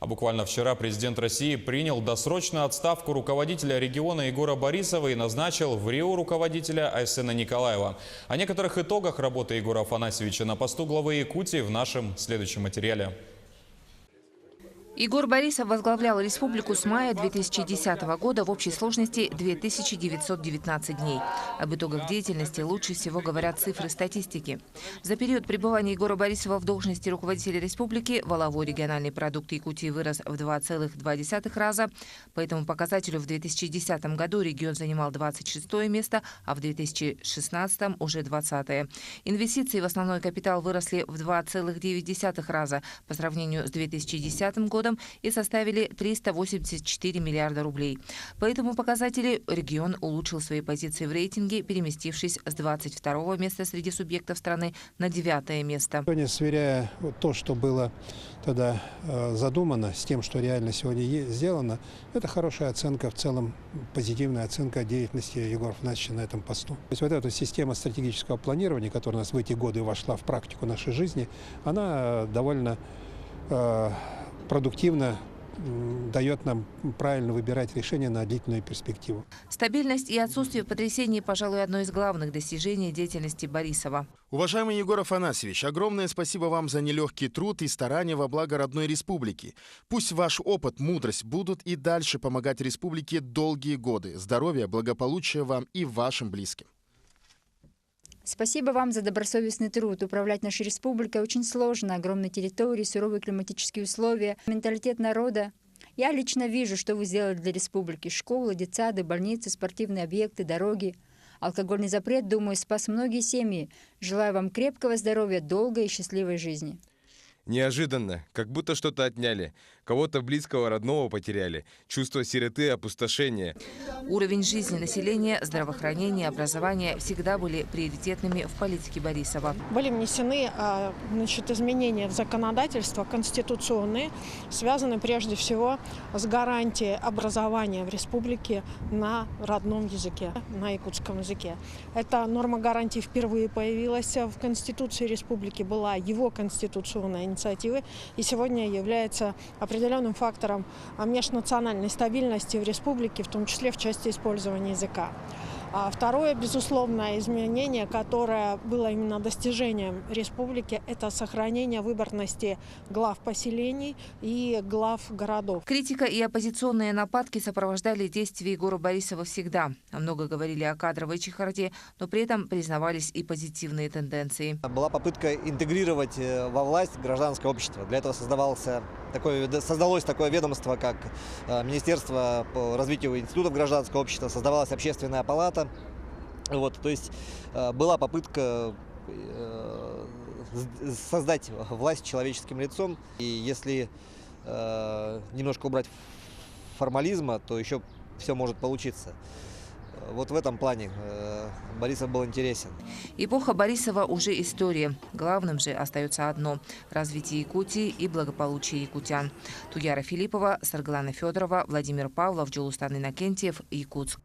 А буквально вчера президент России принял досрочную отставку руководителя региона Егора Борисова и назначил в РИО руководителя Айсена Николаева. О некоторых итогах работы Егора Афанасьевича на посту главы Якутии в нашем следующем материале. Егор Борисов возглавлял республику с мая 2010 года в общей сложности 2919 дней. Об итогах деятельности лучше всего говорят цифры статистики. За период пребывания Егора Борисова в должности руководителя республики валовой региональный продукт Якутии вырос в 2,2 раза. По этому показателю в 2010 году регион занимал 26 место, а в 2016 уже 20-е. Инвестиции в основной капитал выросли в 2,9 раза по сравнению с 2010 годом и составили 384 миллиарда рублей. По этому показателю регион улучшил свои позиции в рейтинге, переместившись с 22-го места среди субъектов страны на 9-е место. Сегодня, сверяя то, что было тогда задумано, с тем, что реально сегодня сделано, это хорошая оценка, в целом позитивная оценка деятельности Егора Афанасьевича на этом посту. То есть вот эта система стратегического планирования, которая у нас в эти годы вошла в практику нашей жизни, она довольно продуктивно дает нам правильно выбирать решения на длительную перспективу. Стабильность и отсутствие потрясений, пожалуй, одно из главных достижений деятельности Борисова. Уважаемый Егор Афанасьевич, огромное спасибо вам за нелегкий труд и старания во благо родной республики. Пусть ваш опыт, мудрость будут и дальше помогать республике долгие годы. Здоровья, благополучия вам и вашим близким. Спасибо вам за добросовестный труд. Управлять нашей республикой очень сложно. Огромные территории, суровые климатические условия, менталитет народа. Я лично вижу, что вы сделали для республики. Школы, детсады, больницы, спортивные объекты, дороги. Алкогольный запрет, думаю, спас многие семьи. Желаю вам крепкого здоровья, долгой и счастливой жизни. Неожиданно, как будто что-то отняли. Кого-то близкого, родного потеряли. Чувство сироты, опустошения. Уровень жизни населения, здравоохранения, образования всегда были приоритетными в политике Борисова. Были внесены изменения в законодательство конституционные, связанные прежде всего с гарантией образования в республике на родном языке, на якутском языке. Эта норма гарантии впервые появилась в Конституции республики, была его конституционная инициатива и сегодня является определенным фактором межнациональной стабильности в республике, в том числе в части использования языка. А второе, безусловное изменение, которое было именно достижением республики, это сохранение выборности глав поселений и глав городов. Критика и оппозиционные нападки сопровождали действия Егора Борисова всегда. Много говорили о кадровой чехарде, но при этом признавались и позитивные тенденции. Была попытка интегрировать во власть гражданское общество. Для этого создалось такое ведомство, как Министерство по развитию институтов гражданского общества, создавалась общественная палата. То есть была попытка создать власть человеческим лицом. И если немножко убрать формализма, то еще все может получиться. Вот в этом плане Борисов был интересен. Эпоха Борисова уже история. Главным же остается одно – развитие Якутии и благополучие якутян. Туяра Филиппова, Саргалана Федорова, Владимир Павлов, Джулустан Иннокентьев, Якутск.